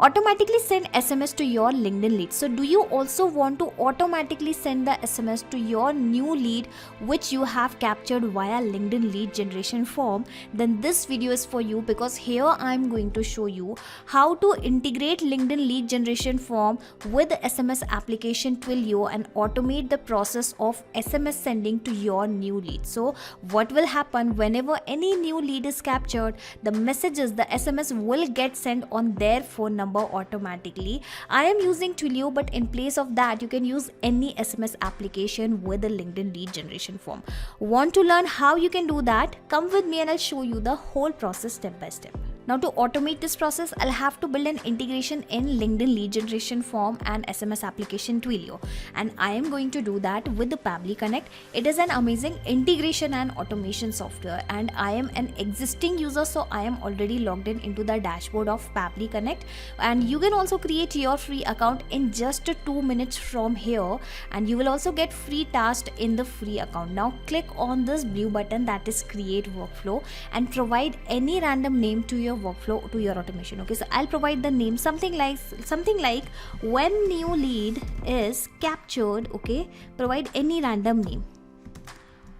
automatically send SMS to your LinkedIn lead. So do you also want to automatically send the SMS to your new lead which you have captured via LinkedIn lead generation form? Then this video is for you, because here I'm going to show you how to integrate LinkedIn lead generation form with the SMS application Twilio and automate the process of SMS sending to your new lead. So what will happen whenever any new lead is captured, the messages, the SMS will get sent on their phone number automatically. I am using Twilio, but in place of that you can use any SMS application with the LinkedIn lead generation form. Want to learn how you can do that? Come with me and I'll show you the whole process step by step. Now to automate this process, I'll have to build an integration in LinkedIn lead generation form and SMS application Twilio, and I am going to do that with the Pabbly Connect. It is an amazing integration and automation software, and I am an existing user, so I am already logged in into the dashboard of Pabbly Connect. And you can also create your free account in just 2 minutes from here, and you will also get free tasks in the free account. Now click on this blue button, that is create workflow, and provide any random name to your workflow, to your automation. Okay, so I'll provide the name something like when new lead is captured. Okay, provide any random name,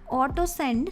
auto send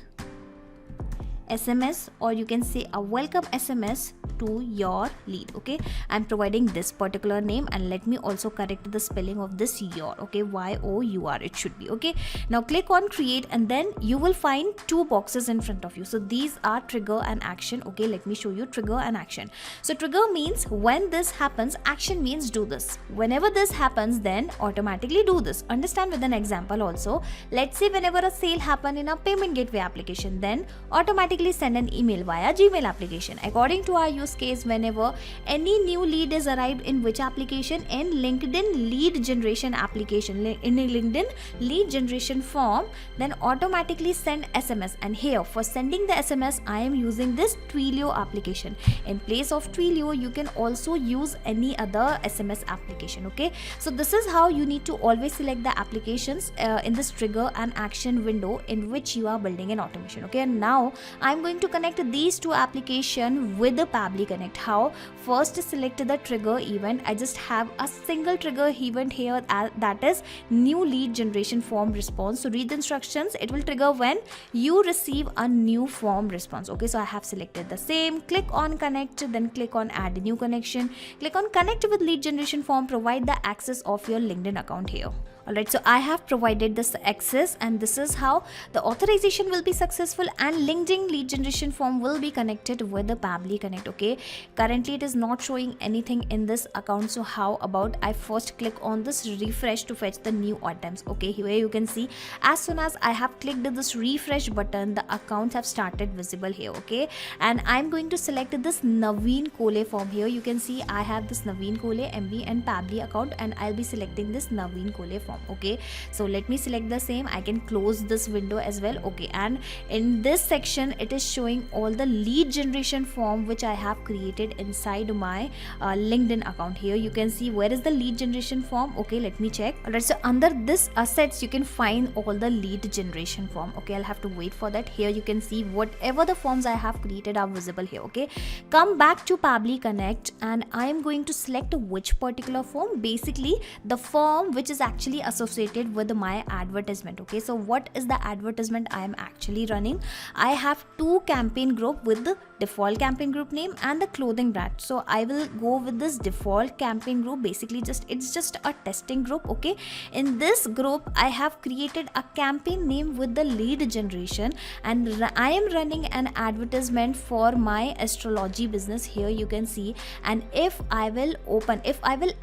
SMS, or you can say a welcome SMS to your lead. Okay, I'm providing this particular name, and let me also correct the spelling of this your. Okay, YOUR it should be. Okay, now click on create, and then you will find 2 boxes in front of you. So these are trigger and action. Okay, let me show you trigger and action. So trigger means when this happens, action means do this. Whenever this happens, then automatically do this. Understand with an example also. Let's say whenever a sale happen in a payment gateway application, then automatically send an email via Gmail application. According to our use case, whenever any new lead is arrived in which application, in LinkedIn lead generation application, in a LinkedIn lead generation form, then automatically send SMS. And here for sending the SMS, I am using this Twilio application. In place of Twilio, you can also use any other SMS application. Okay, so this is how you need to always select the applications in this trigger and action window in which you are building an automation. Okay, and now I'm going to connect these 2 applications with the Pabbly Connect. How? First, select the trigger event. I just have a single trigger event here, that is new lead generation form response. So read the instructions. It will trigger when you receive a new form response. Okay, so I have selected the same. Click on connect, then click on add new connection. Click on connect with lead generation form. Provide the access of your LinkedIn account here. Alright, so I have provided this access, and this is how the authorization will be successful and LinkedIn lead generation form will be connected with the Pabbly Connect. Okay, currently it is not showing anything in this account, so how about I first click on this refresh to fetch the new items. Okay, here you can see as soon as I have clicked this refresh button, the accounts have started visible here. Okay, and I'm going to select this Naveen Kole form. Here you can see I have this Naveen Kole MB and Pabbly account, and I'll be selecting this Naveen Kole form. Okay, so let me select the same. I can close this window as well. Okay, and in this section it is showing all the lead generation form which I have created inside my LinkedIn account. Here you can see where is the lead generation form. Okay, let me check. Alright, so under this assets you can find all the lead generation form. Okay, I'll have to wait for that. Here you can see whatever the forms I have created are visible here. Okay, come back to Pabbly Connect, and I am going to select which particular form. Basically the form which is actually associated with my advertisement. Okay, so what is the advertisement I am actually running? I have 2 campaign group with the default campaign group name and the clothing brand. So I will go with this default campaign group. Basically it's just a testing group. Okay, in this group I have created a campaign name with the lead generation, and I am running an advertisement for my astrology business. Here you can see, and if I will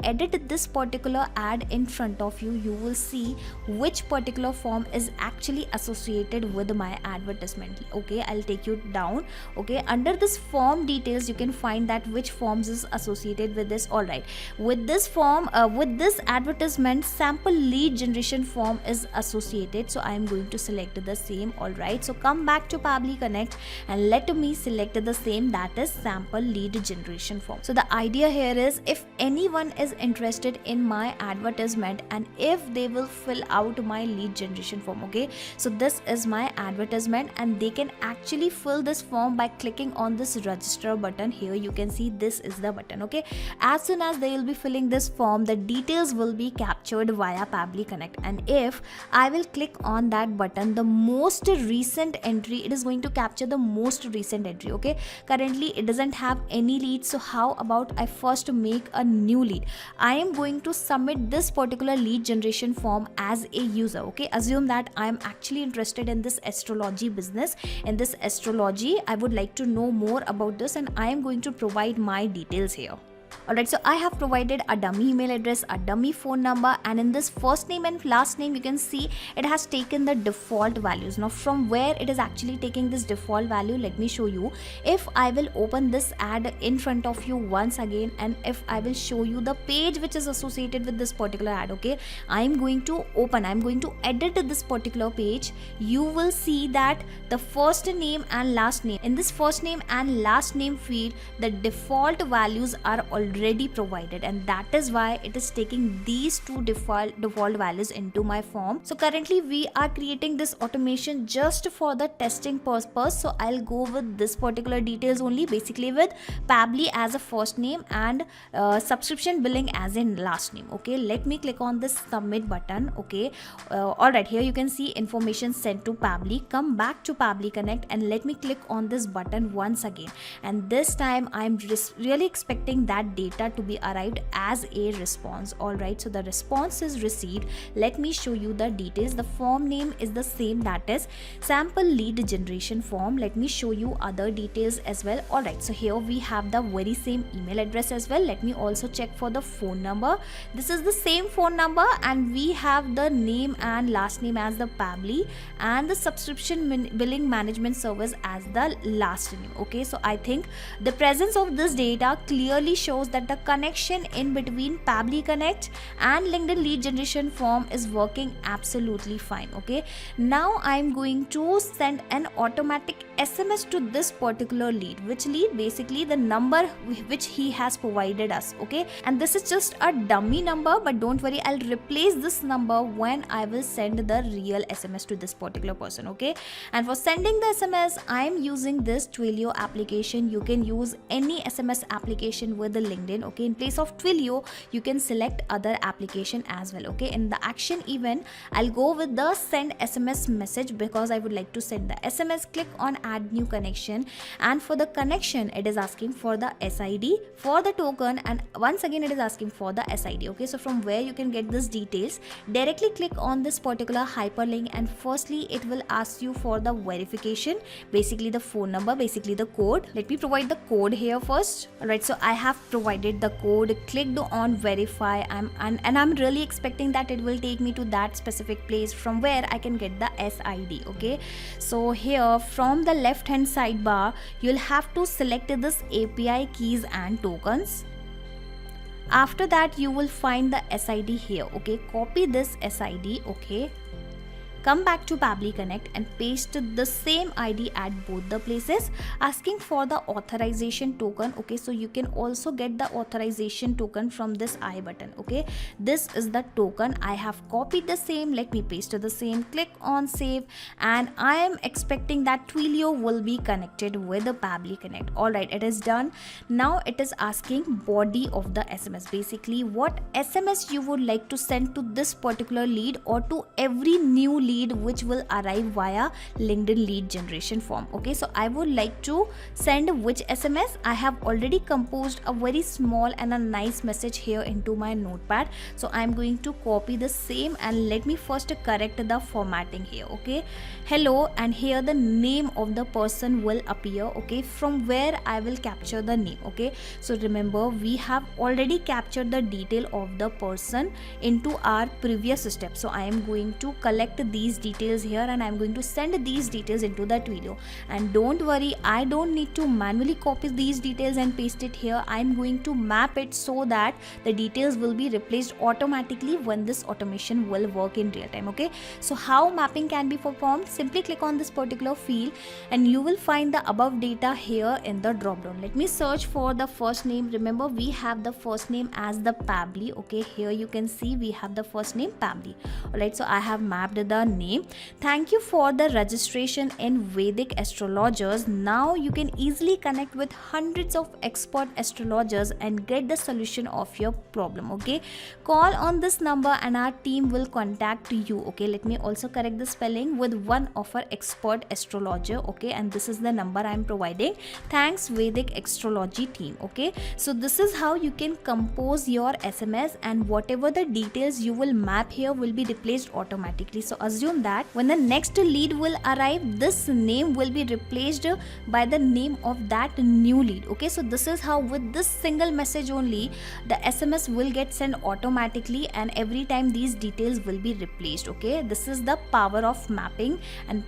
edit this particular ad in front of you, you will see which particular form is actually associated with my advertisement. Okay, I'll take you down. Okay, under this form details you can find that which forms is associated with this. All right, with this form, with this advertisement, sample lead generation form is associated, so I am going to select the same. All right, so come back to Pabbly Connect and let me select the same, that is sample lead generation form. So the idea here is, if anyone is interested in my advertisement and if if they will fill out my lead generation form. Okay, so this is my advertisement, and they can actually fill this form by clicking on this register button. Here you can see this is the button. Okay, as soon as they will be filling this form, the details will be captured via Pabbly Connect, and if I will click on that button, the most recent entry, it is going to capture the most recent entry. Okay, currently it doesn't have any lead, so how about I first make a new lead? I am going to submit this particular lead generation form as a user. Okay, assume that I am actually interested in this astrology business. In this astrology, I would like to know more about this, and I am going to provide my details here. Alright, so I have provided a dummy email address, a dummy phone number, and in this first name and last name, you can see it has taken the default values. Now from where it is actually taking this default value, let me show you. If I will open this ad in front of you once again, and if I will show you the page which is associated with this particular ad, okay, I'm going to edit this particular page. You will see that the first name and last name, in this first name and last name field, the default values are already provided, and that is why it is taking these two default values into my form. So currently we are creating this automation just for the testing purpose, so I'll go with this particular details only, basically with Pabbly as a first name and subscription billing as in last name. Okay, let me click on this submit button. Okay, alright, here you can see information sent to Pabbly. Come back to Pabbly Connect and let me click on this button once again, and this time I'm really expecting that data to be arrived as a response. Alright, so the response is received. Let me show you the details. The form name is the same, that is sample lead generation form. Let me show you other details as well. Alright, so here we have the very same email address as well. Let me also check for the phone number. This is the same phone number, and we have the name and last name as the Pabbly, and the subscription billing management service as the last name. Okay, so I think the presence of this data clearly shows that the connection in between Pabbly Connect and LinkedIn lead generation form is working absolutely fine. Okay, now I'm going to send an automatic SMS to this particular lead. Which lead? Basically the number which he has provided us. Okay, and this is just a dummy number, but don't worry, I'll replace this number when I will send the real SMS to this particular person. Okay, and for sending the SMS, I'm using this Twilio application. You can use any SMS application with the LinkedIn. Okay, in place of Twilio, you can select other application as well. Okay, in the action event, I'll go with the send SMS message because I would like to send the SMS. Click on add new connection, and for the connection it is asking for the SID for the token, and once again it is asking for the SID. Okay, so from where you can get these details, directly click on this particular hyperlink, and firstly it will ask you for the verification, basically the phone number, basically the code. Let me provide the code here first. Alright, so I have provided the code, clicked on verify. I'm really expecting that it will take me to that specific place from where I can get the SID. Okay, so here from the left hand sidebar, you'll have to select this API keys and tokens. After that you will find the SID here. Okay, copy this SID. Okay, come back to Pabbly Connect and paste the same ID at both the places, asking for the authorization token. Okay, so you can also get the authorization token from this I button. Okay, this is the token. I have copied the same. Let me paste the same, click on save, and I am expecting that Twilio will be connected with the Pabbly Connect. Alright, it is done. Now it is asking body of the SMS, basically what SMS you would like to send to this particular lead or to every new lead which will arrive via LinkedIn lead generation form. Okay, so I would like to send which SMS. I have already composed a very small and a nice message here into my notepad, so I'm going to copy the same, and let me first correct the formatting here. Okay, hello, and here the name of the person will appear. Okay, from where I will capture the name. Okay, so remember we have already captured the detail of the person into our previous step, so I am going to collect the these details here, and I'm going to send these details into the Twilio. And don't worry, I don't need to manually copy these details and paste it here. I'm going to map it so that the details will be replaced automatically when this automation will work in real time. Okay, so how mapping can be performed? Simply click on this particular field and you will find the above data here in the drop down. Let me search for the first name. Remember, we have the first name as the Pabbly. Okay, here you can see we have the first name Pabbly. Alright, so I have mapped the name. Thank you for the registration in Vedic astrologers. Now you can easily connect with hundreds of expert astrologers and get the solution of your problem. Okay, call on this number and our team will contact you. Okay, let me also correct the spelling with one of our expert astrologer. Okay, and this is the number I am providing. Thanks Vedic astrology team. Okay, so this is how you can compose your SMS, and whatever the details you will map here will be replaced automatically. So assume that when the next lead will arrive, this name will be replaced by the name of that new lead. Okay, so this is how with this single message only the SMS will get sent automatically, and every time these details will be replaced. Okay, this is the power of mapping, and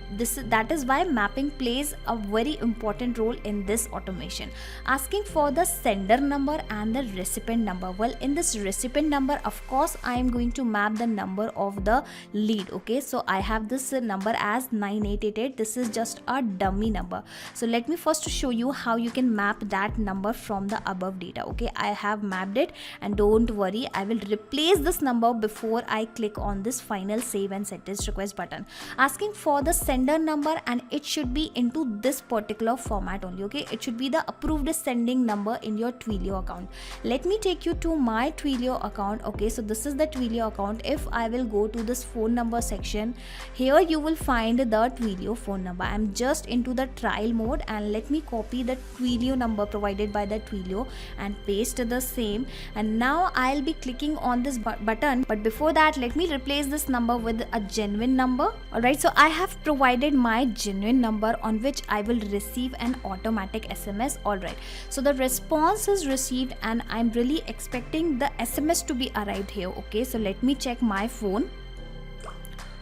that is why mapping plays a very important role in this automation. Asking for the sender number and the recipient number. Well, in this recipient number, of course I am going to map the number of the lead. Okay, so I have this number as 9888. This is just a dummy number. So let me first show you how you can map that number from the above data. Okay, I have mapped it, and don't worry, I will replace this number before I click on this final save and set this request button. Asking for the sender number, and it should be into this particular format only. Okay, it should be the approved sending number in your Twilio account. Let me take you to my Twilio account. Okay, so this is the Twilio account. If I will go to this phone number section, here you will find the Twilio phone number. I'm just into the trial mode, and let me copy the Twilio number provided by the Twilio and paste the same. And now I'll be clicking on this button, but before that let me replace this number with a genuine number. Alright, so I have provided my genuine number on which I will receive an automatic SMS. Alright, so the response is received, and I'm really expecting the SMS to be arrived here. Okay, so let me check my phone.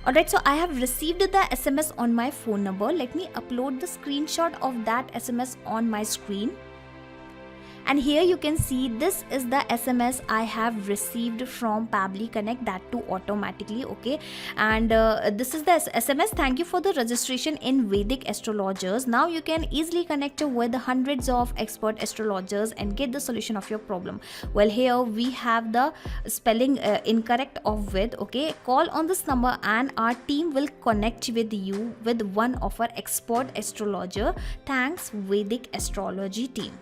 Alright, so I have received the SMS on my phone number. Let me upload the screenshot of that SMS on my screen. And here you can see this is the SMS I have received from Pabbly Connect, that too automatically. Okay, and this is the SMS. Thank you for the registration in Vedic astrologers. Now you can easily connect with hundreds of expert astrologers and get the solution of your problem. Well, here we have the spelling incorrect of with. Okay, call on this number and our team will connect with you with one of our expert astrologer. Thanks Vedic astrology team.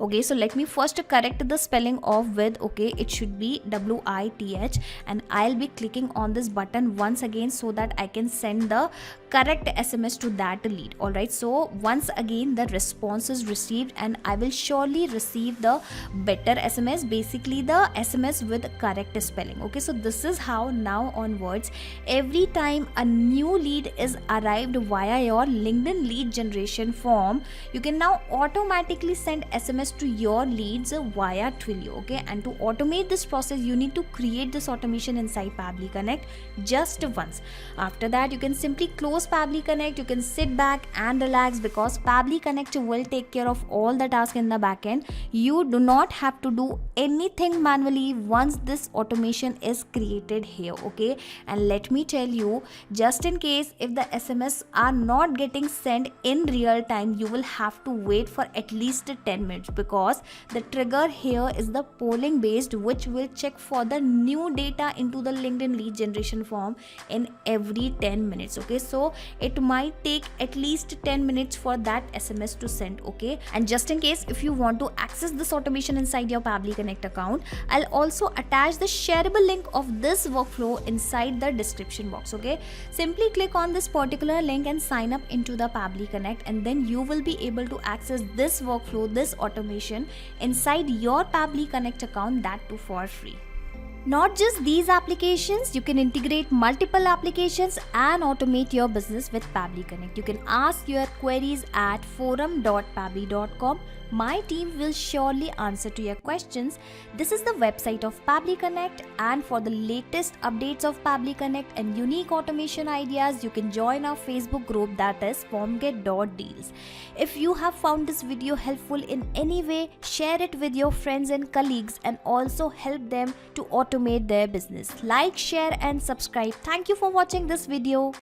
Okay, so let me first correct the spelling of with. Okay, it should be WITH, and I'll be clicking on this button once again so that I can send the correct SMS to that lead. Alright, so once again the response is received, and I will surely receive the better SMS, basically the SMS with correct spelling. Okay, so this is how now onwards every time a new lead is arrived via your LinkedIn lead generation form, you can now automatically send SMS to your leads via Twilio. Okay, and to automate this process you need to create this automation inside Pabbly Connect just once. After that you can simply close Pabbly Connect. You can sit back and relax because Pabbly Connect will take care of all the tasks in the backend. You do not have to do anything manually once this automation is created here. Okay, and let me tell you, just in case if the SMS are not getting sent in real time, you will have to wait for at least 10 minutes because the trigger here is the polling based, which will check for the new data into the LinkedIn lead generation form in every 10 minutes. Okay, so it might take at least 10 minutes for that SMS to send. Okay, and just in case if you want to access this automation inside your Pabbly Connect account, I'll also attach the shareable link of this workflow inside the description box. Okay, simply click on this particular link and sign up into the Pabbly Connect, and then you will be able to access this workflow, this automation inside your Pabbly Connect account, that too for free. Not just these applications, you can integrate multiple applications and automate your business with Pabbly Connect. You can ask your queries at forum.pabbly.com. My team will surely answer to your questions. This is the website of Pabbly Connect, and for the latest updates of Pabbly Connect and unique automation ideas, you can join our Facebook group, that is formget.deals. If you have found this video helpful in any way, share it with your friends and colleagues and also help them to automate their business. Like, share and subscribe. Thank you for watching this video.